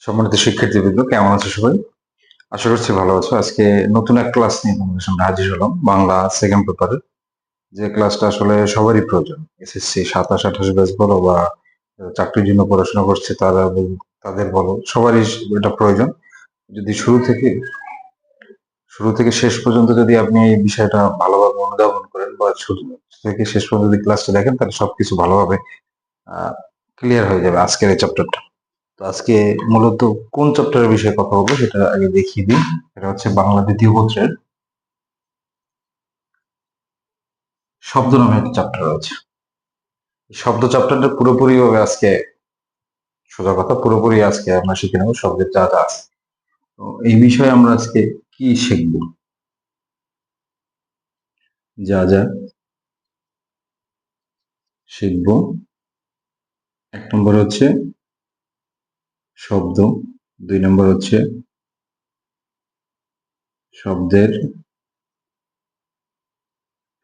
সম্মানিত শিক্ষার্থীবৃন্দ, কেমন আছো সবাই? আশা করছি ভালো আছো। আজকে নতুন এক ক্লাস নিয়ে তোমাদের সামনে হাজির হলাম, বাংলা সেকেন্ড পেপারের। যে ক্লাসটা আসলে সবারই প্রয়োজন। এসএসসি 27-28 ব্যাচ বলো বা চাকরির জন্য পড়াশোনা করছে তাদের বলো, সবারই এটা প্রয়োজন। যদি শুরু থেকে শেষ পর্যন্ত যদি আপনি এই বিষয়টা ভালোভাবে অনুধাবন করেন বা শুরু থেকে শেষ পর্যন্ত যদি ক্লাসটা দেখেন, তাহলে সবকিছু ভালোভাবে ক্লিয়ার হয়ে যাবে আজকের এই চ্যাপ্টারটা। তো আজকে মূলত কোন চ্যাপ্টারের বিষয়ে কথা বলবো সেটা আগে দেখিয়ে দিই। এটা হচ্ছে বাংলা দ্বিতীয় পত্রের শব্দ নামে একটা চ্যাপ্টার আছে। শব্দ চ্যাপ্টারটা পুরোপুরি ভাবে আজকে, সোজা কথা, পুরোপুরি আজকে আমরা শিখে নেবো শব্দের যা যা আছে। তো এই বিষয়ে আমরা আজকে কি শিখব? যা যা শিখব, 1 নম্বর হচ্ছে শব্দ, 2 নম্বর হচ্ছে শব্দের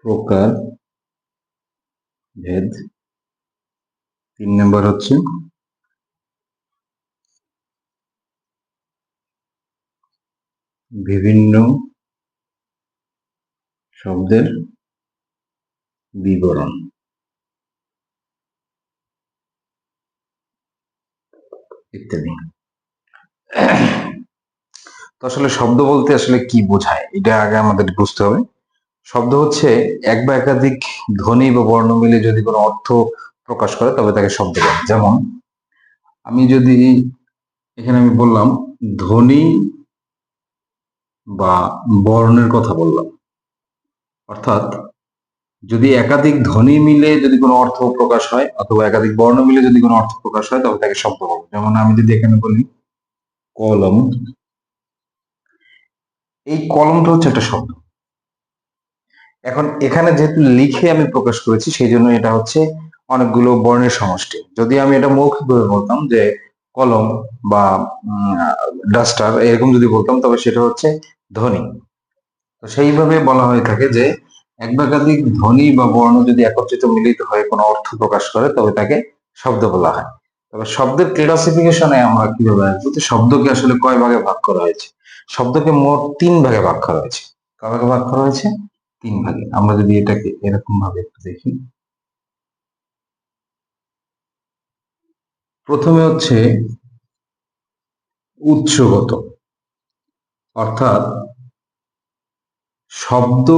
প্রকার ভেদ, 3 নম্বর হচ্ছে বিভিন্ন শব্দের বিবরণ ইত্যাদি। তো আসলে শব্দ বলতে আসলে কি বোঝায় এটা আগে আমাদের বুঝতে হবে। শব্দ হচ্ছে এক বা একাধিক ধ্বনি বা বর্ণ মিলে যদি কোনো অর্থ প্রকাশ করে তবে তাকে শব্দ বলে। যেমন আমি যদি এখানে আমি বললাম ধ্বনি বা বর্ণের কথা বললাম, অর্থাৎ যদি একাধিক ধ্বনি মিলে যদি কোনো অর্থ প্রকাশ হয় অথবা একাধিক বর্ণ মিলে যদি কোনো অর্থ প্রকাশ হয় তবে তাকে শব্দ বলে। যেমন আমি যদি এখানে বলি কলম, এই কলমটা হচ্ছে একটা শব্দ। এখন এখানে যেহেতু লিখে আমি প্রকাশ করেছি সেই জন্য এটা হচ্ছে অনেকগুলো বর্ণের সমষ্টি। যদি আমি এটা মৌখিকভাবে বলতাম যে কলম বা ডাস্টার এরকম যদি বলতাম তবে সেটা হচ্ছে ধ্বনি। তো সেইভাবে বলা হয়ে থাকে যে এক বা একাধিক ধ্বনি বা বর্ণ যদি একত্রিত মিলিত হয়ে কোনো অর্থ প্রকাশ করে তবে তাকে শব্দ বলা হয়। তবে শব্দের ক্লাসিফিকেশনে আমরা কিভাবে আসবো, তো শব্দকে আসলে কয় ভাগে ভাগ করা হয়েছে? শব্দকে মোট 3 ভাগে ভাগ করা হয়েছে। কয় ভাগে ভাগ করা হয়েছে? 3 ভাগে। আমরা যদি এটাকে এরকম ভাবে একটু দেখি, প্রথমে হচ্ছে উৎসগত, অর্থাৎ শব্দ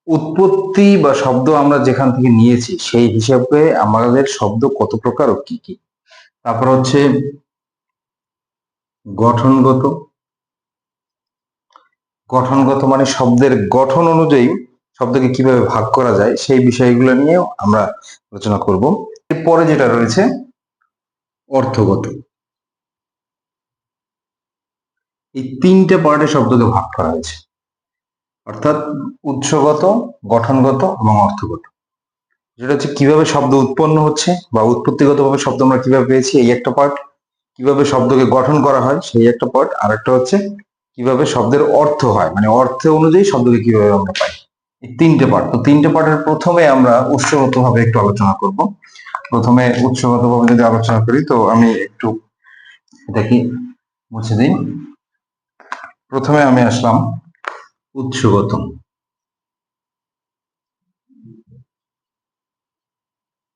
উৎপত্তি বা শব্দ আমরা যেখান থেকে নিয়েছি সেই হিসাবে আমাদের শব্দ কত প্রকার ও কি কি। তারপর হচ্ছে গঠনগত, গঠনগত মানে শব্দের গঠন অনুযায়ী শব্দকে কিভাবে ভাগ করা যায় সেই বিষয়গুলো নিয়েও আমরা আলোচনা করব। এরপরে যেটা রয়েছে অর্থগত। এই 3টে পার্টে শব্দকে ভাগ করা হয়েছে, অর্থাৎ উৎসগত, গঠনগত এবং অর্থগত। যেটা হচ্ছে কিভাবে শব্দ উৎপন্ন হচ্ছে বা উৎপত্তিগতভাবে শব্দ আমরা কিভাবে পেয়েছি এই একটা পার্ট, কিভাবে শব্দকে গঠন করা হয় সেই একটা পার্ট, আর একটা হচ্ছে কিভাবে শব্দের অর্থ হয় মানে অর্থ অনুযায়ী শব্দকে কিভাবে আমরা পাই। এই 3টে পার্ট। তো 3টে পার্টের প্রথমে আমরা উৎসগত ভাবে একটু আলোচনা করব। প্রথমে উৎসগত ভাবে যদি আলোচনা করি তো আমি একটু এটা কি মুছে দিই। প্রথমে আমি আসলাম উৎসগত,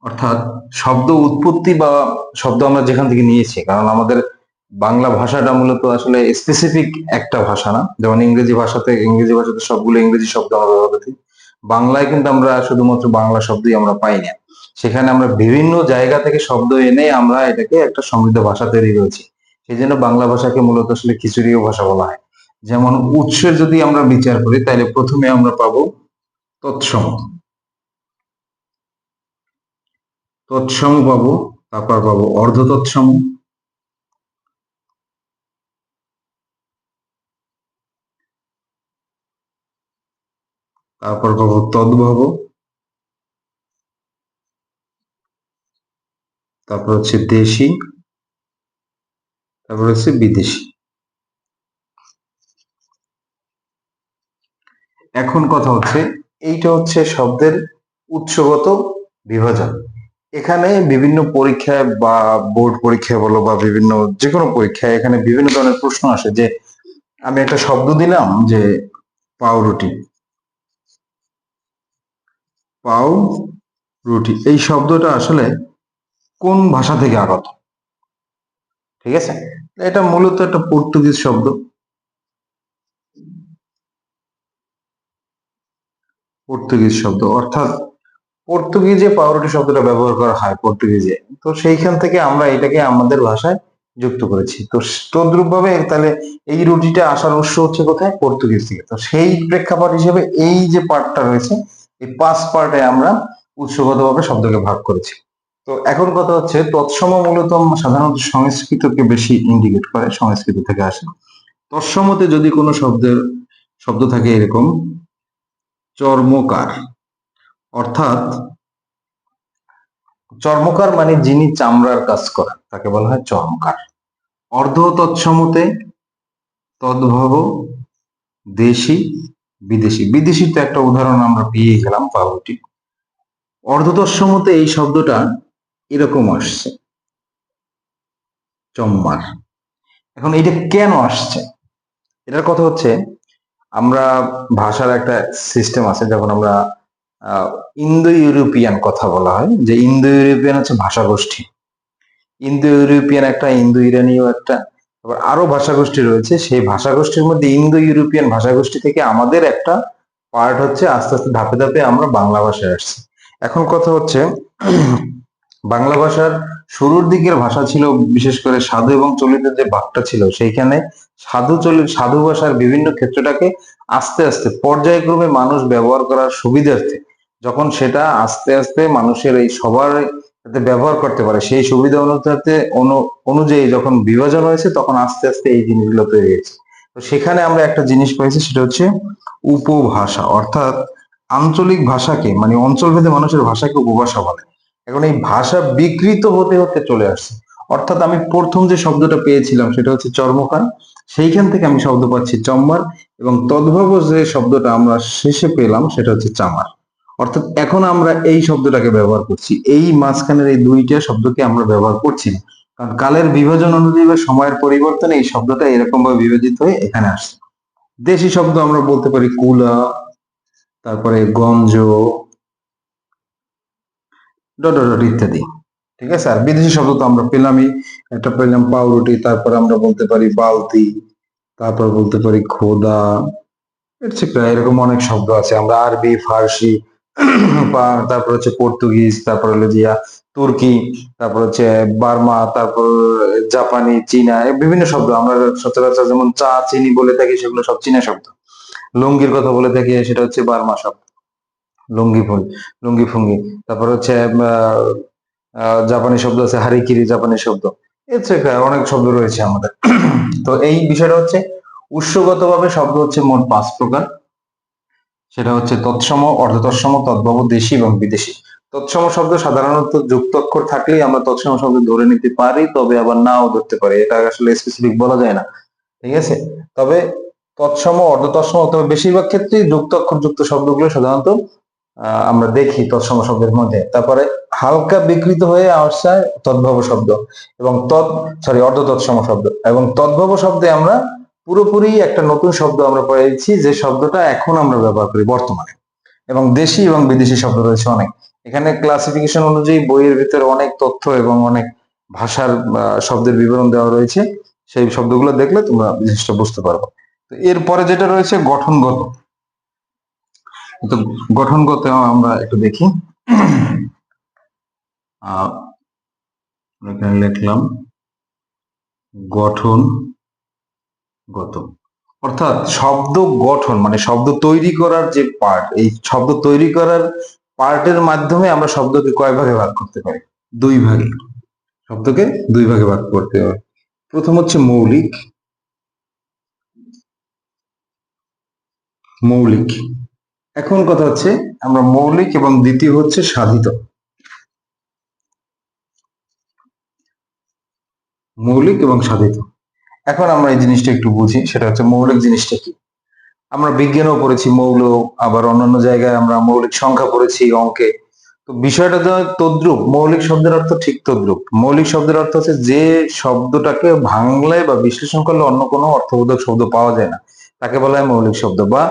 অর্থাৎ শব্দ উৎপত্তি বা শব্দ আমরা যেখান থেকে নিয়েছি, কারণ আমাদের বাংলা ভাষাটা মূলত আসলে স্পেসিফিক একটা ভাষা না। যেমন ইংরেজি ভাষাতে সবগুলো ইংরেজি শব্দ আমরা ব্যবহার করি, বাংলায় কিন্তু আমরা শুধুমাত্র বাংলা শব্দই আমরা পাই না। সেখানে আমরা বিভিন্ন জায়গা থেকে শব্দ এনে আমরা এটাকে একটা সমৃদ্ধ ভাষা তৈরি করেছি। সেই জন্য বাংলা ভাষাকে মূলত আসলে খিচুড়িও ভাষা বলা হয়। যেমন উৎসের যদি আমরা বিচার করি তাহলে প্রথমে আমরা পাবো তৎসম, তৎসম পাবো, তারপর পাবো অর্ধ তৎসম, তারপর পাবো তদ্ভব, তারপর হচ্ছে দেশি, তারপর হচ্ছে বিদেশি। এখন কথা হচ্ছে এইটা হচ্ছে শব্দের উৎসগত বিভাজন। এখানে বিভিন্ন পরীক্ষায় বা বোর্ড পরীক্ষায় বলো বা বিভিন্ন যে কোনো পরীক্ষায় এখানে বিভিন্ন ধরনের প্রশ্ন আসে যে আমি একটা শব্দ দিলাম যে পাউরুটি। পাউরুটি এই শব্দটা আসলে কোন ভাষা থেকে আগত? ঠিক আছে, এটা মূলত একটা পর্তুগিজ শব্দ। পর্তুগিজ শব্দ অর্থাৎ পর্তুগিজে পাউরুটি শব্দটা ব্যবহার করা হয় পর্তুগিজে, তো সেইখান থেকে আমরা এটাকে আমাদের ভাষায় যুক্ত করেছি। তো তদ্রুপ ভাবে তাহলে এই রুটিটা আসার উৎস হচ্ছে কোথায়? পর্তুগিজ থেকে। তো সেই প্রেক্ষাপট হিসেবে এই যে পার্টটা রয়েছে এই 5 পার্টে আমরা উৎসগতভাবে শব্দকে ভাগ করেছি। তো এখন কথা হচ্ছে তৎসম মূলত সাধারণত সংস্কৃতকে বেশি ইন্ডিকেট করে, সংস্কৃত থেকে আসে। তৎসমতে যদি কোনো শব্দ থাকে এরকম চর্মকার, অর্থাৎ চর্মকার মানে যিনি চামড়ার কাজ করেন তাকে বলা হয় চর্মকার। অর্ধ তৎসমতে তদ্ভব দেশি বিদেশি, বিদেশি তো একটা উদাহরণ আমরা পেয়ে গেলাম পাউরুটি। অর্ধ তৎসমতে এই শব্দটা এরকম আসছে চম্মার। এখন এটা কেন আসছে? এটার কথা হচ্ছে আমরা ভাষার একটা সিস্টেম আছে, যখন আমরা ইন্দো ইউরোপিয়ান কথা বলা হয়, যে ইন্দো ইউরোপিয়ান হচ্ছে ভাষা গোষ্ঠী। ইন্দো ইউরোপিয়ান একটা, ইন্দো ইরানীয় একটা, আবার আরো ভাষাগোষ্ঠী রয়েছে। সেই ভাষাগোষ্ঠীর মধ্যে ইন্দো ইউরোপিয়ান ভাষাগোষ্ঠী থেকে আমাদের একটা পার্ট হচ্ছে আস্তে আস্তে ধাপে ধাপে আমরা বাংলা ভাষায় আসছি। এখন কথা হচ্ছে বাংলা ভাষার শুরুর দিকের ভাষা ছিল বিশেষ করে সাধু এবং চলিতের যে ভাগটা ছিল, সেইখানে সাধু ভাষার বিভিন্ন ক্ষেত্রটাকে আস্তে আস্তে পর্যায়ক্রমে মানুষ ব্যবহার করার সুবিধার্থে, যখন সেটা আস্তে আস্তে মানুষের এই সবার যাতে ব্যবহার করতে পারে সেই সুবিধা অনুযায়ী যখন বিভাজন হয়েছে, তখন আস্তে আস্তে এই জিনিসগুলো তৈরি হয়েছে। তো সেখানে আমরা একটা জিনিস পাইছি, সেটা হচ্ছে উপভাষা, অর্থাৎ আঞ্চলিক ভাষাকে মানে অঞ্চলভেদে মানুষের ভাষাকে উপভাষা বলে। এখন এই ভাষা বিকৃত হতে হতে চলে আসছে, অর্থাৎ আমি প্রথম যে শব্দটা পেয়েছিলাম সেটা হচ্ছে চর্মকার, সেইখান থেকে আমি শব্দ পাচ্ছি চম্মার, এবং তদ্ভব যে শব্দটা আমরা শেষে পেলাম সেটা হচ্ছে চামার। অর্থাৎ এখন আমরা এই শব্দটাকে ব্যবহার করছি, এই মাঝখানের এই দুইটা শব্দকে আমরা ব্যবহার করছি না, কারণ কালের বিভাজন অনুযায়ী বা সময়ের পরিবর্তনে এই শব্দটা এরকম ভাবে বিভাজিত হয়ে এখানে আসছে। দেশি শব্দ আমরা বলতে পারি কুলা, তারপরে গঞ্জ, ডট ডট ডট ইত্যাদি। ঠিক আছে, আর বিদেশি শব্দ তো আমরা পেলামই, একটা পেলাম পাউরুটি, তারপর আমরা বলতে পারি বালতি, তারপর বলতে পারি খোদা, এটসেট্রা। এরকম অনেক শব্দ আছে, আমরা আরবি, ফার্সি, তারপর হচ্ছে পর্তুগিজ, তারপর হলো জিয়া তুর্কি, তারপর হচ্ছে বার্মা, তারপর জাপানি, চীনা, বিভিন্ন শব্দ আমরা সচরাচর যেমন চা চিনি বলে থাকি, সেগুলো সব চীনা শব্দ। লুঙ্গির কথা বলে থাকি, সেটা হচ্ছে বার্মা শব্দ, লুঙ্গি ফুল, লুঙ্গি ফুঙ্গি। তারপর হচ্ছে জাপানি শব্দ আছে হারিকিরি, জাপানি শব্দ, এটসেট্রা অনেক শব্দ রয়েছে আমাদের। তো এই বিষয়টা হচ্ছে উৎসগতভাবে শব্দ হচ্ছে মোট 5 প্রকার। সেটা হচ্ছে তৎসম, অর্ধতৎসম, তদ্ভব, দেশি এবং বিদেশি। তৎসম শব্দ সাধারণত যুক্ত অক্ষর থাকলেই আমরা তৎসম শব্দ ধরে নিতে পারি, তবে আবার নাও ধরতে পারি, এটা আসলে স্পেসিফিক বলা যায় না। ঠিক আছে, তবে তৎসম, অর্ধতৎসম অথবা বেশিরভাগ ক্ষেত্রেই যুক্ত অক্ষর যুক্ত শব্দগুলো সাধারণত আমরা দেখি তৎসম শব্দের মধ্যে। তারপরে হালকা বিকৃত হয়ে আসছে তদ্ভব শব্দ এবং অর্ধ তৎসম শব্দ, এবং তদ্ভব শব্দে আমরা পুরোপুরি একটা নতুন শব্দ আমরা পেয়েছি, যে শব্দটা এখন আমরা ব্যবহার করি বর্তমানে। এবং দেশি এবং বিদেশি শব্দ রয়েছে অনেক। এখানে ক্লাসিফিকেশন অনুযায়ী বইয়ের ভিতরে অনেক তথ্য এবং অনেক ভাষার শব্দের বিবরণ দেওয়া রয়েছে, সেই শব্দগুলো দেখলে তোমরা জিনিসটা বুঝতে পারবে। তো এরপরে যেটা রয়েছে গঠনগত। তো গঠনগত আমরা একটু দেখি। এখানে লিখলাম গঠনগত, অর্থাৎ শব্দ গঠন মানে শব্দ তৈরি করার যে পার্ট, এই শব্দ তৈরি করার পার্টের মাধ্যমে আমরা শব্দকে কয় ভাগে ভাগ করতে পারি? 2 ভাগে। শব্দকে 2 ভাগে ভাগ করতে হবে। প্রথম হচ্ছে মৌলিক, মৌলিক। এখন কথা হচ্ছে আমরা মৌলিক এবং দ্বিতীয় হচ্ছে সাধিত। মৌলিক এবং সাধিত। এখন আমরা এই জিনিসটা একটু বুঝি, সেটা হচ্ছে মৌলিক জিনিসটা কি। আমরা বিজ্ঞানেও পড়েছি মৌল, আবার অন্যান্য জায়গায় আমরা মৌলিক সংখ্যা পড়েছি অঙ্কে। তো তো বিষয়টা তো তদ্রূপ, মৌলিক শব্দের অর্থ ঠিক তদ্রূপ। মৌলিক শব্দের অর্থ হচ্ছে যে শব্দটাকে ভাঙলে বা বিশ্লেষণ করলে অন্য কোনো অর্থবোধক শব্দ পাওয়া যায় না, তাকে বলা হয় মৌলিক শব্দ, বা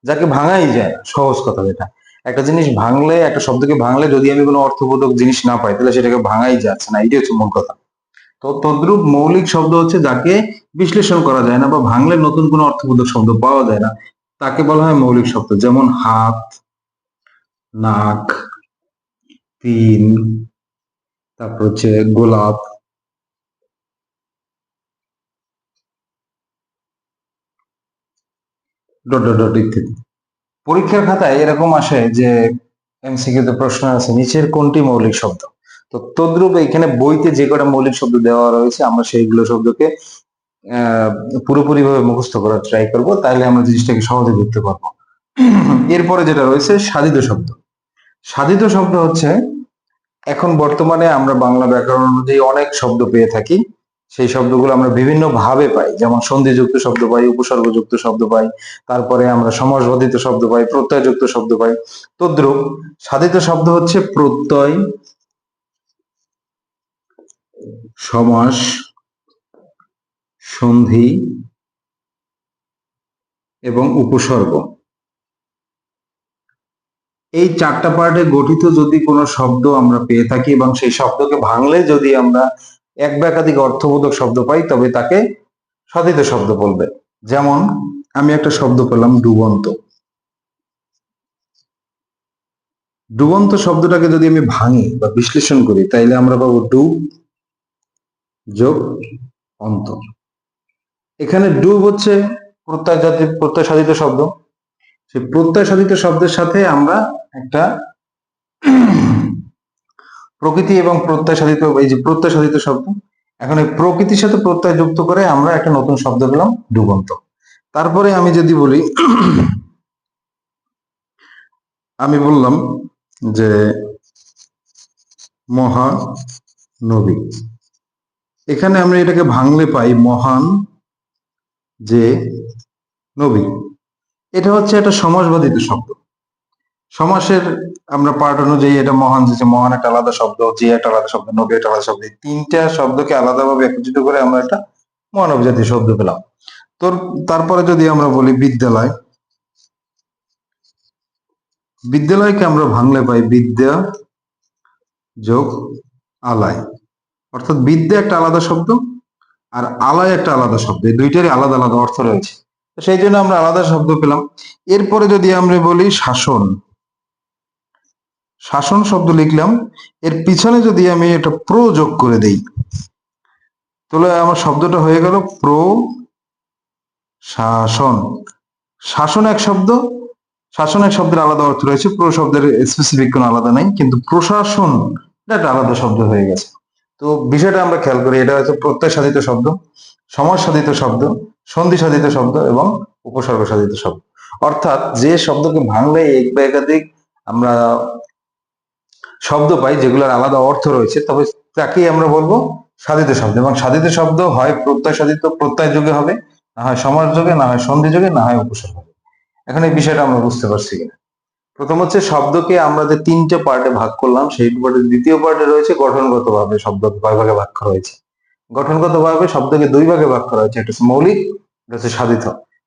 যাকে ভাঙাই যায় না। সহজ কথা যেটা, একটা জিনিস ভাঙলে, একটা শব্দকে ভাঙলে যদি আমি কোনো অর্থবোধক জিনিস না পাই, তাহলে সেটাকে ভাঙাই যাচ্ছে না, এটাই হচ্ছে মূল কথা। তো তদ্রূপ মৌলিক শব্দ হচ্ছে যাকে বিশ্লেষণ করা যায় না বা ভাঙলে নতুন কোনো অর্থবোধক শব্দ পাওয়া যায় না, তাকে বলা হয় মৌলিক শব্দ। যেমন হাত, নাক, তিন, তারপর হচ্ছে গোলাপ, ডট ডট ডট ইত্যাদি। পরীক্ষার খাতায় এরকম আসে যে এমসিকিউ তে প্রশ্ন আছে, নিচের কোনটি মৌলিক শব্দ? তো তদ্রূপ এখানে বইতে যে কটা মৌলিক শব্দ দেওয়া রয়েছে আমরা সেইগুলো শব্দকে পুরোপুরি ভাবে মুখস্থ করার ট্রাই করব, তাহলে আমরা জিনিসটাকে সহজে ধরতে পারবো। এরপরে যেটা রয়েছে সাধিত শব্দ। সাধিত শব্দ হচ্ছে, এখন বর্তমানে আমরা বাংলা ব্যাকরণ অনুযায়ী অনেক শব্দ পেয়ে থাকি। সেই শব্দগুলো আমরা বিভিন্ন ভাবে পাই, যেমন সন্ধিযুক্ত শব্দ পাই, উপসর্গযুক্ত শব্দ পাই, তারপরে আমরা সমাসবর্ধিত শব্দ পাই, প্রত্যয়যুক্ত শব্দ পাই। তদ্রূপ সাধিত শব্দ হচ্ছে প্রত্যয়, সমাস, সন্ধি এবং উপসর্গ। এই চারটা পার্টে গঠিত যদি কোনো শব্দ আমরা পেয়ে থাকি এবং সেই শব্দকে ভাঙলে যদি আমরা এক বা একাধিক অর্থবোধক শব্দ পাই, তবে তাকে সাধিত শব্দ বলবে। যেমন আমি একটা শব্দ পেলাম ডুবন্ত। ডুবন্ত শব্দটাকে যদি আমি ভাঙি বা বিশ্লেষণ করি, তাইলে আমরা পাবো ডুব যোগ অন্ত। এখানে ডুব হচ্ছে প্রত্যয় সাধিত শব্দ। সেই প্রত্যয় সাধিত শব্দের সাথে আমরা একটা প্রকৃতি এবং প্রত্যয় সাধিত, এই যে প্রত্যয় সাধিত শব্দ, এখন এই প্রকৃতির সাথে প্রত্যয় যুক্ত করে আমরা একটা নতুন শব্দ পেলাম ডুবন্ত। তারপরে আমি যদি বলি, আমি বললাম যে মহানবী, এখানে আমরা এটাকে ভাঙলে পাই মহান যে নবী। এটা হচ্ছে একটা সমাসবাদিত শব্দ। সমাসের আমরা পার্ট অনুযায়ী এটা মহান, যে মহান একটা আলাদা শব্দ, যে একটা আলাদা শব্দ, নবী একটা আলাদা শব্দ, তিনটা শব্দকে আলাদাভাবে একত্রিত করে আমরা একটা মহানবী জাতীয় শব্দ পেলাম। তোর তারপরে যদি আমরা বলি বিদ্যালয়, বিদ্যালয়কে আমরা ভাঙলে পাই বিদ্যা যোগ আলয়। অর্থাৎ বিদ্যা একটা আলাদা শব্দ আর আলয় একটা আলাদা শব্দ, এই দুইটারই আলাদা আলাদা অর্থ রয়েছে, তো সেই জন্য আমরা আলাদা শব্দ পেলাম। এরপরে যদি আমরা বলি শাসন, শাসন শব্দ লিখলাম, এর পিছনে যদি আমি এটা প্রো যোগ করে দেই, তাহলে আমার শব্দটা হয়ে গেল প্রো শাসন। শাসন এক শব্দ, শাসন এক শব্দের আলাদা অর্থ রয়েছে, প্রো শব্দের স্পেসিফিক কোনো আলাদা নাই, কিন্তু প্রশাসন একটা আলাদা শব্দ হয়ে গেছে। তো বিষয়টা আমরা খেয়াল করি, এটা হচ্ছে প্রত্যয় সাধিত শব্দ, সমাস সাধিত শব্দ, সন্ধি সাধিত শব্দ এবং উপসর্গ সাধিত শব্দ। অর্থাৎ যে শব্দকে ভাঙলে এক বা একাধিক আমরা শব্দ পাই যেগুলোর আলাদা অর্থ রয়েছে, তবে তাকেই আমরা বলবো সাধিত শব্দ। এবং সাধিত শব্দ হয় প্রত্যয় সাধিত, প্রত্যয় যুগে হবে, না হয় সমাস যুগে, না হয় সন্ধি যুগে, না হয় উপসর্গ। এখন এই বিষয়টা আমরা বুঝতে পারছি কিনা? প্রথম হচ্ছে শব্দকে আমরা যে তিনটে পার্টে ভাগ করলাম, সেই পার্টের দ্বিতীয় পার্টে রয়েছে গঠনগত ভাবে শব্দ কয় ভাগে ভাগ করা হয়েছে। গঠনগত ভাবে শব্দকে দুই ভাগে ভাগ করা হয়েছে, একটা হচ্ছে মৌলিক, একটা হচ্ছে সাধিত।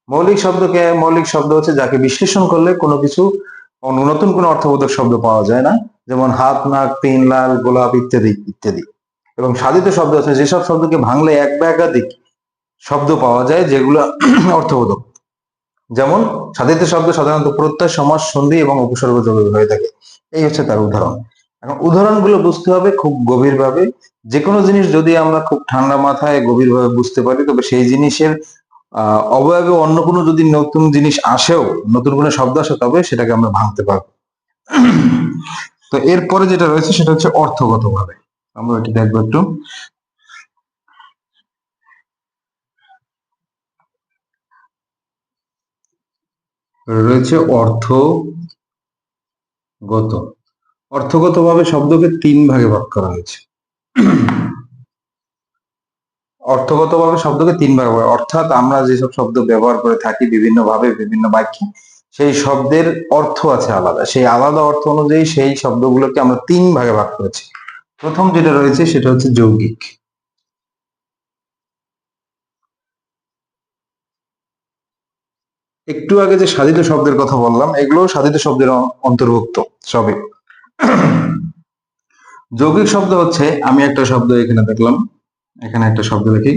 মৌলিক শব্দকে, মৌলিক শব্দ হচ্ছে যাকে বিশ্লেষণ করলে কোনো কিছু নতুন কোনো অর্থবোধক শব্দ পাওয়া যায় না, যেমন হাত, নাক, তিন, লাল, গোলাপ ইত্যাদি ইত্যাদি। এবং সাধিত শব্দ হচ্ছে যেসব শব্দকে ভাঙলে এক বা একাধিক শব্দ পাওয়া যায় যেগুলো অর্থবোধক। যেমন সাধিত শব্দ সাধারণত প্রত্যয়, সমাস, সন্ধি এবং উপসর্গ যোগে হয়ে থাকে। এই হচ্ছে তার উদাহরণ। এখন উদাহরণগুলো বুঝতে হবে খুব গভীরভাবে। যে কোনো জিনিস যদি আমরা খুব ঠান্ডা মাথায় গভীরভাবে বুঝতে পারি, তবে সেই জিনিসের অবয়বে অন্য কোনো যদি নতুন জিনিস আসেও, নতুন কোনো শব্দ আসে, তবে সেটাকে আমরা ভাঙতে পারবো। তো এরপরে যেটা রয়েছে সেটা হচ্ছে অর্থগত ভাবে, আমরা এটি দেখবো একটু। রয়েছে অর্থগত। অর্থগত ভাবে শব্দকে তিন ভাগে ভাগ করা হয়েছে। অর্থগত ভাবে শব্দকে তিন ভাগে, অর্থাৎ আমরা যেসব শব্দ ব্যবহার করে থাকি বিভিন্ন ভাবে বিভিন্ন বাক্যে, সেই শব্দের অর্থ আছে আলাদা, সেই আলাদা অর্থ অনুযায়ী সেই শব্দগুলোকে আমরা 3 ভাগে ভাগ করেছি। প্রথম যেটা রয়েছে সেটা হচ্ছে যৌগিক। একটু আগে যে সাধিত শব্দের কথা বললাম, এগুলো সাধিত শব্দের অন্তর্ভুক্ত সবই। যৌগিক শব্দ হচ্ছে, আমি একটা শব্দ এখানে দেখলাম, এখানে একটা শব্দ লিখি,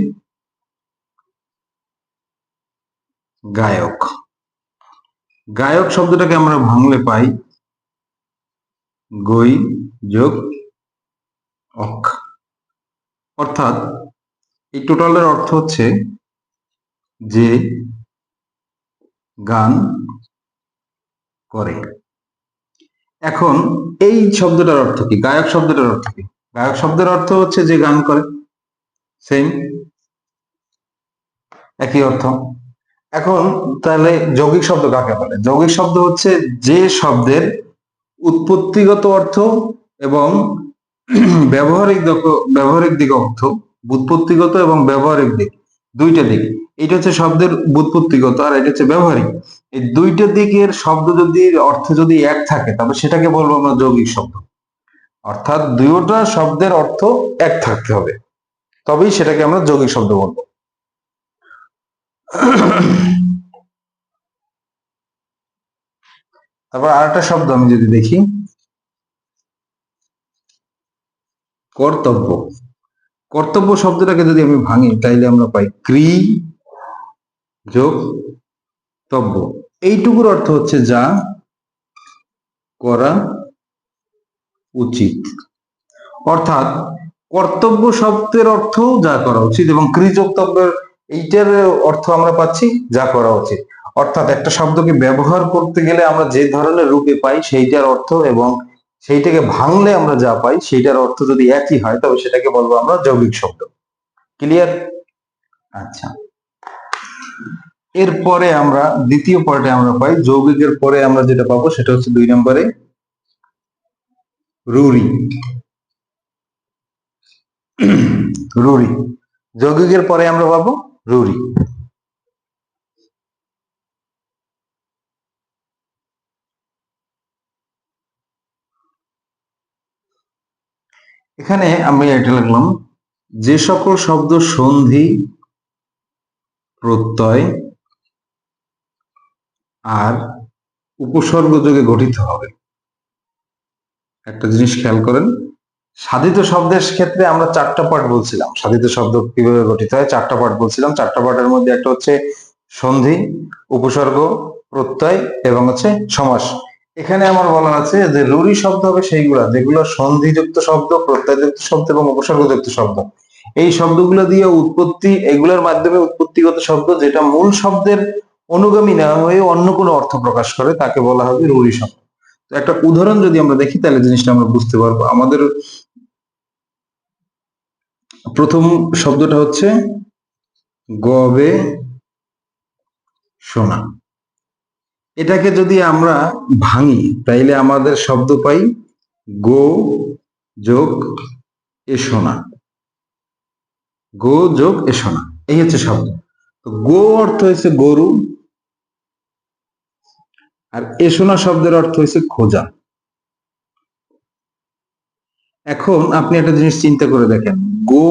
গায়ক। গায়ক শব্দটাকে আমরা ভাঙলে পাই গই যোগ অক, অর্থাৎ এই টোটালের অর্থ হচ্ছে যে গান করে। এখন এই শব্দটার অর্থ কি? গায়ক শব্দটার অর্থ কি? গায়ক শব্দের অর্থ হচ্ছে যে গান করে, সেম, একই অর্থ। এখন তাহলে যৌগিক শব্দ কাকে বলে? যৌগিক শব্দ হচ্ছে যে শব্দের উৎপত্তিগত অর্থ এবং ব্যবহারিক দিক অর্থ, বুৎপত্তিগত এবং ব্যবহারিক দিক, দুইটা দিক। এটা হচ্ছে শব্দের বুৎপত্তিগত আর এটা হচ্ছে ব্যবহারিক। এই দুইটা দিকের শব্দ যদি অর্থ যদি এক থাকে তবে সেটাকে বলবো আমরা যৌগিক শব্দ। অর্থাৎ দুইটা শব্দের অর্থ এক থাকতে হবে, তবেই সেটাকে আমরা যৌগিক শব্দ বলবো। তারপর আরেকটা শব্দ আমি যদি দেখি, কর্তব্য। কর্তব্য শব্দটাকে যদি আমি ভাঙি তাইলে আমরা পাই ক্রি যোগ তব্য। এইটুকুর অর্থ হচ্ছে যা করা উচিত। অর্থাৎ কর্তব্য শব্দের অর্থ যা করা উচিত এবং ক্রিযোগতব্যের এইটার অর্থ আমরা পাচ্ছি যা করা উচিত। অর্থাৎ একটা শব্দকে ব্যবহার করতে গেলে আমরা যে ধরনের রূপে পাই সেইটার অর্থ এবং সেইটাকে ভাঙলে আমরা যা পাই সেইটার অর্থ যদি একই হয় তবে সেটাকে বলবো আমরা যৌগিক শব্দ। ক্লিয়ার? আচ্ছা, এরপরে আমরা দ্বিতীয় পার্টে আমরা পাই যৌগিকের পরে আমরা যেটা পাবো সেটা হচ্ছে 2 নম্বরে রুরি। রুরি যৌগিকের পরে আমরা পাবো রুরি। এখানে আমি এটা লিখলাম, যে সকল শব্দ সন্ধি প্রত্যয় আর উপসর্গ যোগে গঠিত হবে। একটা জিনিস খেয়াল করেন, সাধিত শব্দের ক্ষেত্রে আমরা 4টা পার্ট বলছিলাম। সাধিত শব্দ কিভাবে গঠিত হয় 4টা পার্ট বলছিলাম। 4টা পার্টের মধ্যে একটা হচ্ছে সন্ধি, উপসর্গ, প্রত্যয় এবং হচ্ছে সমাস। এখানে আমার বলা আছে যে রুরি শব্দ হবে সেইগুলা যেগুলো সন্ধিযুক্ত শব্দ, প্রত্যয়যুক্ত শব্দ এবং উপসর্গযুক্ত শব্দ। এই শব্দগুলো দিয়ে উৎপত্তি, এগুলোর মাধ্যমে উৎপত্তিগত শব্দ যেটা মূল শব্দের অনুগামী না হয়ে অন্য কোনো অর্থ প্রকাশ করে তাকে বলা হবে রুরি শব্দ। তো একটা উদাহরণ যদি আমরা দেখি তাহলে জিনিসটা আমরা বুঝতে পারবো। আমাদের প্রথম শব্দটা হচ্ছে গবেষণা। এটাকে যদি আমরা ভাঙি তাইলে আমাদের শব্দ পাই গো যোগ এসোনা। গো যোগ এসোনা, এই হচ্ছে শব্দ। তো গো অর্থ হয়েছে গরু আর এসোনা শব্দের অর্থ হয়েছে খোঁজা। এখন আপনি একটা জিনিস চিন্তা করে দেখেন, গো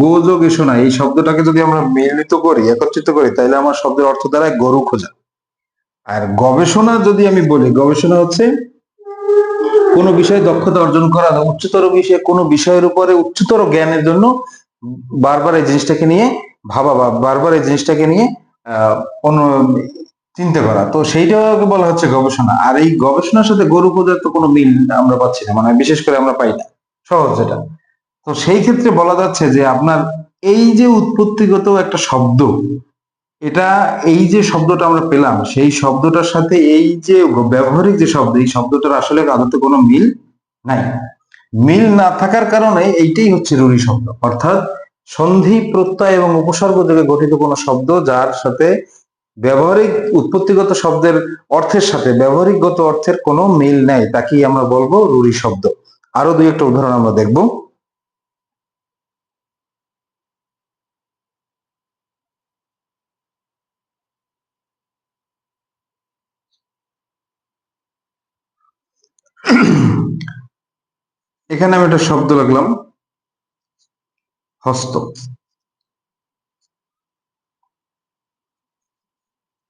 গো যোগ এসোনা এই শব্দটাকে যদি আমরা মিলিত করি, একত্রিত করি, তাহলে আমার শব্দের অর্থ দাঁড়ায় গরু খোঁজা। আর গবেষণা যদি আমি বলি, গবেষণা হচ্ছে কোনো বিষয়ে দক্ষতা অর্জন করা, উচ্চতর বিষয়ে কোনো বিষয়ের উপরে উচ্চতর জ্ঞানের জন্য বারবার এই জিনিসটাকে নিয়ে ভাবা বা বারবার এই জিনিসটাকে নিয়ে চিন্তা করা, তো সেইটাকে বলা হচ্ছে গবেষণা। আর এই গবেষণার সাথে গরু খোঁজার তো কোনো মিল আমরা পাচ্ছি না, মানে বিশেষ করে আমরা পাই না, সহজ যেটা। তো সেই ক্ষেত্রে বলা যাচ্ছে যে আপনার এই যে উৎপত্তিগত একটা শব্দ, এটা এই যে শব্দটা আমরা পেলাম সেই শব্দটার সাথে এই যে ব্যবহারিক যে শব্দ, এই শব্দটার আসলে আদতে কোনো মিল নাই। মিল না থাকার কারণে এইটাই হচ্ছে রুঢ়ি শব্দ। অর্থাৎ সন্ধি, প্রত্যয় এবং উপসর্গ যোগে গঠিত কোনো শব্দ যার সাথে ব্যবহারিক উৎপত্তিগত শব্দের অর্থের সাথে ব্যবহারিকগত অর্থের কোনো মিল নাই, তাকেই আমরা বলবো রুঢ়ি শব্দ। আরো 2-একটা উদাহরণ আমরা দেখব। এখানে আমি একটা শব্দ লাগলাম হস্ত,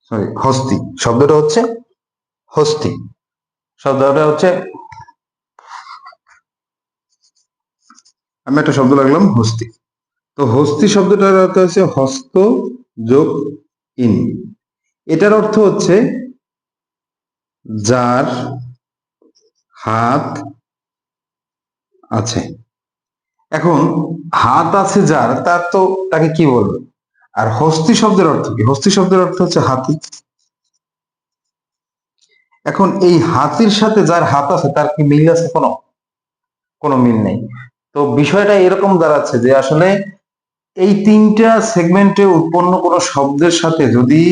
সরি হস্তি, শব্দটা হচ্ছে হস্তি, শব্দটা হচ্ছে, আমি একটা শব্দ লাগলাম হস্তি। তো হস্তি শব্দটার অর্থ হচ্ছে হস্ত যোগ ইন। এটার অর্থ হচ্ছে যার হাত আছে। এখন হাত আছে যার, তার তো তাকে কি বলবে? আর হস্তি শব্দের অর্থ কি? হস্তি শব্দের অর্থ হচ্ছে হাতি। এখন এই হাতির সাথে যার হাত আছে তার কি মিল আছে? কোনো কোনো মিল নেই। তো বিষয়টা এরকম দাঁড়াচ্ছে যে আসলে এই তিনটা সেগমেন্টে উৎপন্ন কোনো শব্দের সাথে যদি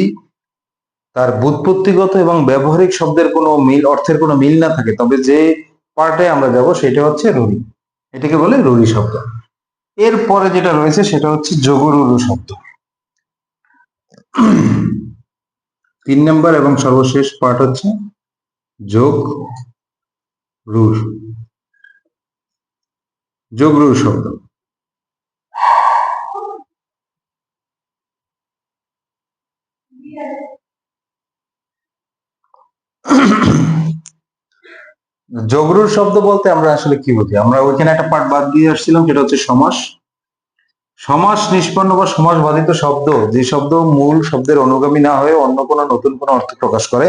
তার ব্যুৎপত্তিগত এবং ব্যবহারিক শব্দের কোনো মিল, অর্থের কোনো মিল না থাকে, তবে যে পার্টে আমরা যাব সেটা হচ্ছে রুড়ি। এটাকে বলে রুড়ি শব্দ। এরপরে যেটা রয়েছে সেটা হচ্ছে যোগরুরু শব্দ। 3 নম্বর এবং সর্বশেষ পার্ট হচ্ছে যোগ রুর, যোগ রুর শব্দ। যোগরুর শব্দ বলতে আমরা আসলে কি বুঝি? আমরা ওইখানে একটা পার্ট বাদ দিয়ে আসছিলাম, সেটা হচ্ছে সমাস। সমাস নিষ্পন্ন বা সমাসবাদিত শব্দ, যে শব্দ মূল শব্দের অনুগামী না হয়ে অন্য কোনো নতুন কোনো অর্থ প্রকাশ করে,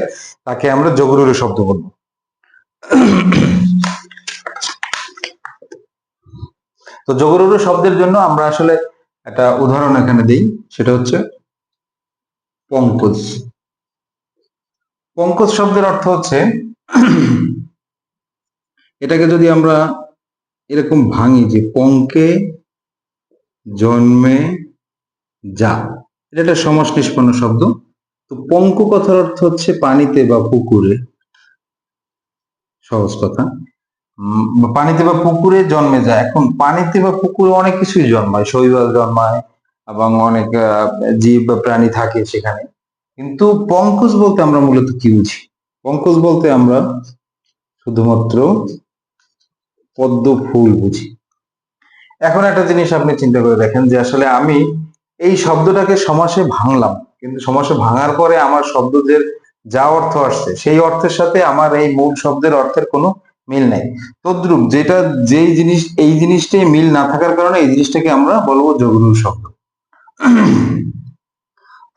তাকে আমরা যোগরুরু শব্দ বলবো। তো যোগরুরু শব্দের জন্য আমরা আসলে একটা উদাহরণ এখানে দিই, সেটা হচ্ছে পঙ্কজ। পঙ্কজ শব্দের অর্থ হচ্ছে, এটাকে যদি আমরা এরকম ভাঙি যে পঙ্কে জন্মে যা, এটা একটা সমাস নিষ্পন্ন শব্দ। তো পঙ্ক কথার অর্থ হচ্ছে পানিতে বা পুকুরে, সহজ কথা। পানিতে বা পুকুরে জন্মে যায়। এখন পানিতে বা পুকুরে অনেক কিছুই জন্মায়, শৈবাল জন্মায় এবং অনেক জীব বা প্রাণী থাকে সেখানে। কিন্তু পঙ্কজ বলতে আমরা মূলত কি বুঝি? পঙ্কজ বলতে আমরা শুধুমাত্র পদ্ম ফুল বুঝি। এখন একটা জিনিস আপনি চিন্তা করে দেখেন যে আসলে আমি এই শব্দটাকে সমাসে ভাঙলাম, কিন্তু সমাসে ভাঙার পরে আমার শব্দের যা অর্থ আসছে সেই অর্থের সাথে আমার এই মূল শব্দের অর্থের কোনো মিল নাই। তদ্রূপ যেটা, যেই জিনিস, এই জিনিসটাই মিল না থাকার কারণে এই জিনিসটাকে আমরা বলবো যোগরূঢ় শব্দ।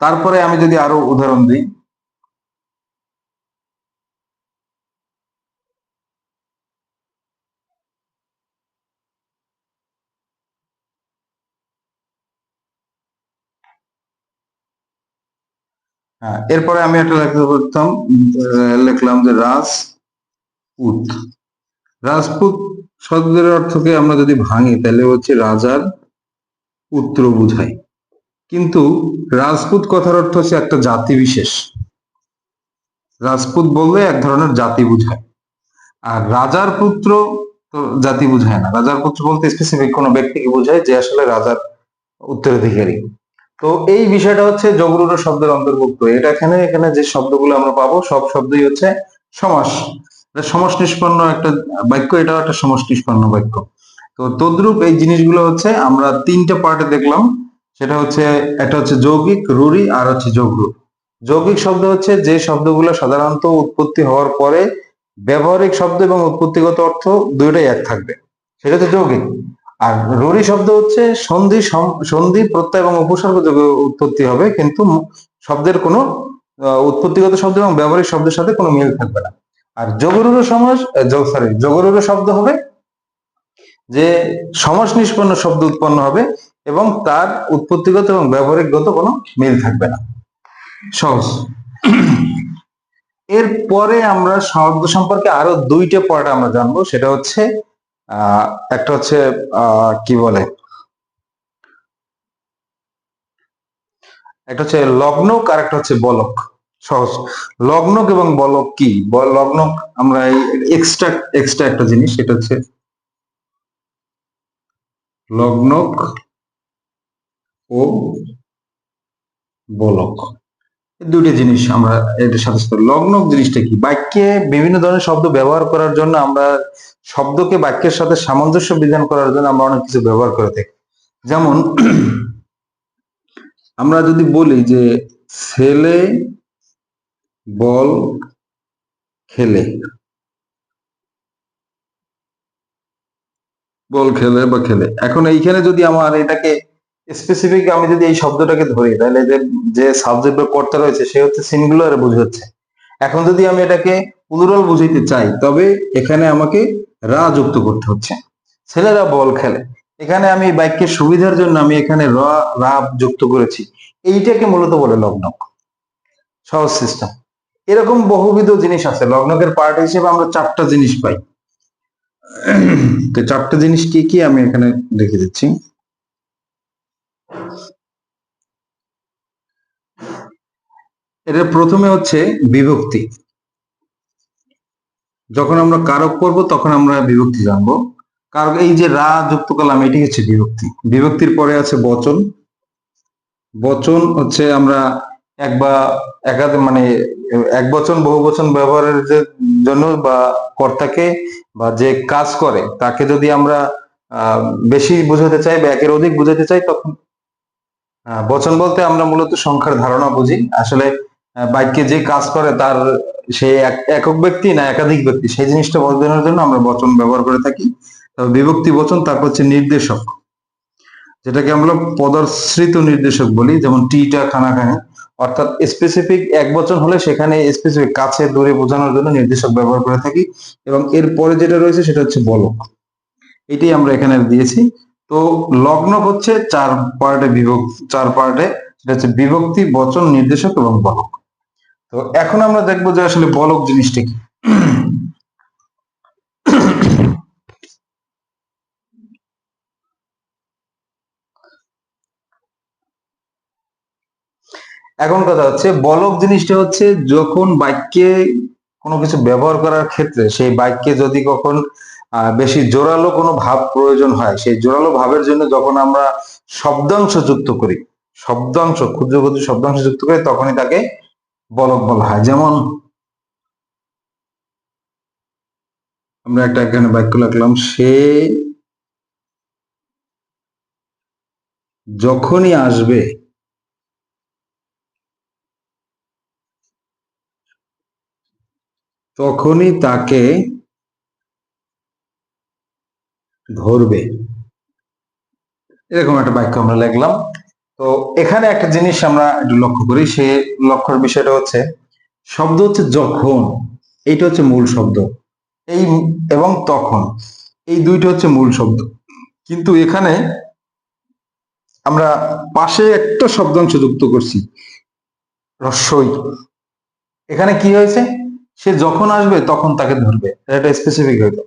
তারপরে আমি যদি আরো উদাহরণ দিই, হ্যাঁ, এরপরে আমি একটা লিখতে পারতাম, লিখলাম যে রাজপুত। রাজপুত শব্দের অর্থকে আমরা যদি ভাঙি তাহলে হচ্ছে রাজার পুত্র বুঝায়। কিন্তু রাজপুত কথার অর্থ হচ্ছে একটা জাতি বিশেষ। রাজপুত বললে এক ধরনের জাতি বুঝায়। আর রাজার পুত্র তো জাতি বুঝায় না। রাজার পুত্র বলতে স্পেসিফিক কোনো ব্যক্তিকে বোঝায় যে আসলে রাজার উত্তরাধিকারী। তো এই বিষয়টা হচ্ছে যোগরূঢ় শব্দের অন্তর্ভুক্ত। এটা এখানে এখানে যে শব্দগুলো আমরা পাবো সব শব্দই হচ্ছে সমাস। সমাস নিষ্পন্ন একটা বাক্য, এটাও একটা সমাস নিষ্পন্ন বাক্য। তো তদ্রূপ এই জিনিসগুলো হচ্ছে আমরা 3টে পার্টে দেখলাম। সেটা হচ্ছে, একটা হচ্ছে যৌগিক, রূঢ়ি, আর হচ্ছে যোগরূঢ়। যৌগিক শব্দ হচ্ছে যে শব্দগুলো সাধারণত উৎপত্তি হওয়ার পরে ব্যবহারিক শব্দ এবং উৎপত্তিগত অর্থ দুইটাই এক থাকবে, সেটা হচ্ছে যৌগিক। আর রূঢ়ি শব্দ হচ্ছে সন্ধি, সন্ধি প্রত্যয় এবং উপসর্গ যোগে উৎপত্তি হবে, কিন্তু শব্দের কোনো উৎপত্তিগত শব্দ এবং ব্যবহারিক শব্দের সাথে কোনো মিল থাকবে না। আর যোগরূঢ় সমাস, সরি, যোগরূঢ় শব্দ হবে যে সমাস নিষ্পন্ন শব্দ উৎপন্ন হবে এবং তার উৎপত্তিগত এবং ব্যবহারিকগত কোনো মিল থাকবে না। সহজ। এরপরে আমরা শব্দ সম্পর্কে আরো 2টে পার্ট আমরা জানবো, সেটা হচ্ছে একটা হচ্ছে কি বলে, একটা হচ্ছে লগ্নক আর একটা হচ্ছে বলক। সহজ। লগ্নক এবং বলক কি? লগ্নক আমরা এক্সট্রা এক্সট্রা একটা জিনিস, সেটা হচ্ছে লগ্নক ও বলক। দুইটা জিনিস আমরা এটার সাথে সাথে লগ্নক জিনিসটা কি, বাক্যে বিভিন্ন ধরনের শব্দ ব্যবহার করার জন্য আমরা শব্দকে বাক্যের সাথে সামঞ্জস্য বিধান করার জন্য আমরা অনেক কিছু ব্যবহার করে থাকি। যেমন আমরা যদি বলি যে ছেলে বল খেলে, বল খেলে বা খেলে, এখন এইখানে যদি আমার এটাকে স্পেসিফিক আমি যদি এই শব্দটাকে ধরি, তাহলে যে সাবজেক্ট বা কর্তা রয়েছে সে হচ্ছে সিঙ্গুলার বুঝাচ্ছে। এখন যদি আমি এটাকে প্লুরাল বুঝাইতে চাই, তবে এখানে আমাকে রা যুক্ত করতে হচ্ছে। ছেলেরা বল খেলে, এখানে আমি বাক্যের সুবিধার জন্য আমি এখানে রা যুক্ত করেছি। এইটাকে মূলত বলে লগ্নক। সহজ সিস্টেম। এরকম বহুবিধ জিনিস আছে। লগ্নকের পার্ট হিসেবে আমরা 4টা জিনিস পাই। তো 4টা জিনিস কি কি আমি এখানে লিখে দিচ্ছি। এটা প্রথমে হচ্ছে বিভক্তি। যখন আমরা কারক করব তখন আমরা বিভক্তি জানবো। কারক, এই যে রা যুক্ত করলাম এটি হচ্ছে বিভক্তি। বিভক্তির পরে আছে বচন। বচন হচ্ছে আমরা এক বা একাধিক মানে এক বচন বহু বচন ব্যবহারের জন্য বা কর্তাকে বা যে কাজ করে তাকে যদি আমরা বেশি বোঝাতে চাই বা একের অধিক বোঝাতে চাই, তখন বচন বলতে আমরা মূলত সংখ্যার ধারণা বুঝি। আসলে বাক্যে যে কাজ করে তার সে একক ব্যক্তি না একাধিক ব্যক্তি, সেই জিনিসটা বোঝানোর জন্য আমরা বচন ব্যবহার করে থাকি। তবে বিভক্তি বচন, তারপর হচ্ছে নির্দেশক, যেটাকে আমরা পদাশ্রিত নির্দেশক বলি। যেমন টিটা খানাখানি, অর্থাৎ স্পেসিফিক এক বচন হলে সেখানে স্পেসিফিক কাছে দূরে বোঝানোর জন্য নির্দেশক ব্যবহার করে থাকি। এবং এর পরে যেটা রয়েছে সেটা হচ্ছে বলক, এটি আমরা এখানে দিয়েছি। তো লগ্নক হচ্ছে 4 পার্টে বিভক্ত, 4 পার্টে, সেটা হচ্ছে বিভক্তি, বচন, নির্দেশক এবং বলক। তো এখন আমরা দেখবো যে আসলে বলক জিনিসটা কি। এখন কথা হচ্ছে বলক জিনিসটা হচ্ছে যখন বাক্যে কোনো কিছু ব্যবহার করার ক্ষেত্রে সেই বাক্যে যদি কখন বেশি জোরালো কোনো ভাব প্রয়োজন হয়, সেই জোরালো ভাবের জন্য যখন আমরা শব্দাংশ যুক্ত করি, শব্দাংশ ক্ষুদ্র ক্ষুদ্র শব্দাংশ যুক্ত করি, তখনই তাকে বলক বলা হয়। যেমন আমরা একটা এখানে বাক্য লিখলাম, সে যখনই আসবে তখনই তাকে ধরবে, এরকম একটা বাক্য আমরা লিখলাম। তো এখানে একটা জিনিস আমরা একটু লক্ষ্য করি, সে লক্ষ্যের বিষয়টা হচ্ছে শব্দ হচ্ছে যখন, এইটা হচ্ছে মূল শব্দ, এই এবং তখন এই দুইটা হচ্ছে মূল শব্দ। কিন্তু এখানে আমরা পাশে একটা শব্দাংশ যুক্ত করছি, রস্বই। এখানে কি হয়েছে, সে যখন আসবে তখন তাকে ধরবে, এটা স্পেসিফিক হইতো।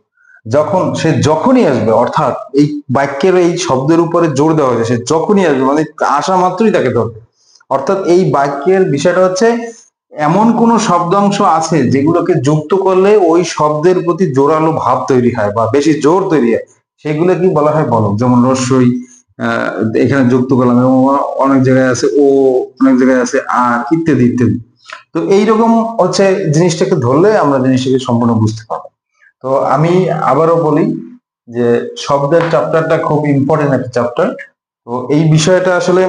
যখন সে যখনই আসবে, অর্থাৎ এই বাক্যের এই শব্দের উপরে জোর দেওয়া হয়েছে, সে যখনই আসবে মানে আসা মাত্রই তাকে ধরবে। অর্থাৎ এই বাক্যের বিষয়টা হচ্ছে এমন কোন শব্দাংশ আছে যেগুলোকে যুক্ত করলে ওই শব্দের প্রতি জোরালো ভাব তৈরি হয় বা বেশি জোর তৈরি হয়, সেগুলো কি বলা হয় বলক। যেমন রস্যই আহ এখানে যুক্ত করলাম, এবং অনেক জায়গায় আছে ও, অনেক জায়গায় আছে আর, ইত্যাদি ইত্যাদি। তো এইরকম হচ্ছে জিনিসটাকে ধরলে আমরা জিনিসটাকে সম্পূর্ণ বুঝতে পারবো। তো আমি আবারও বলি যে শব্দের চ্যাপ্টারটা খুব ইম্পর্টেন্ট একটা চ্যাপ্টার। তো এই বিষয়টা আসলে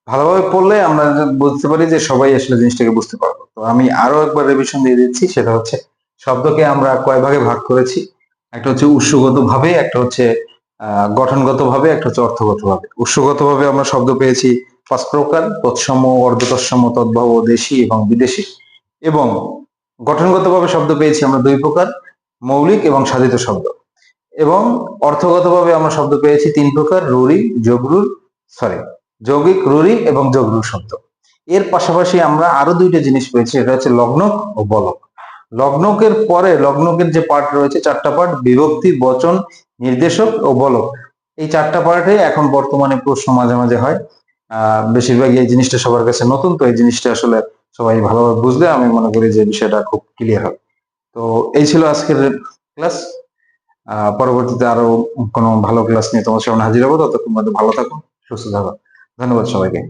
ভালোভাবে পড়লে আমরা বুঝতে পারি যে সবাই আসলে জিনিসটাকে বুঝতে পারবো। তো আমি আরো একবার রিভিশন দিয়ে দিচ্ছি, সেটা হচ্ছে শব্দকে আমরা কয় ভাগে ভাগ করেছি। একটা হচ্ছে উৎসগত ভাবে, একটা হচ্ছে গঠনগত ভাবে, একটা হচ্ছে অর্থগত ভাবে। উৎসগত ভাবে আমরা শব্দ পেয়েছি 5 প্রকার: তৎসম, অর্ধতৎসম, তদ্ভব, দেশি এবং বিদেশি। এবং গঠনগতভাবে শব্দ পেয়েছি আমরা 2 প্রকার: মৌলিক এবং সাধিত শব্দ। এবং অর্থগতভাবে আমরা শব্দ পেয়েছি 3 প্রকার: রুড়ি, যোগরুর, সরি যৌগিক, রুড়ি এবং যোগরুর শব্দ। এর পাশাপাশি আমরা আরো 2টা জিনিস পেয়েছি, এটা হচ্ছে লগ্নক ও বলক। লগ্নকের পরে লগ্নকের যে পার্ট রয়েছে 4টা পার্ট: বিভক্তি, বচন, নির্দেশক ও বলক। এই 4টা পার্টে এখন বর্তমানে প্রশ্ন মাঝে মাঝে হয়। বেশিরভাগ এই জিনিসটা সবার কাছে নতুন, তো এই জিনিসটা আসলে সবাই ভালোভাবে বুঝলে আমি মনে করি যে বিষয়টা খুব ক্লিয়ার হবে। তো এই ছিল আজকের ক্লাস। পরবর্তীতে আরো কোনো ভালো ক্লাস নিয়ে তোমার সামনে হাজির হবো। ততক্ষণ মধ্যে ভালো থাকো, সুস্থ থাকো। ধন্যবাদ সবাইকে।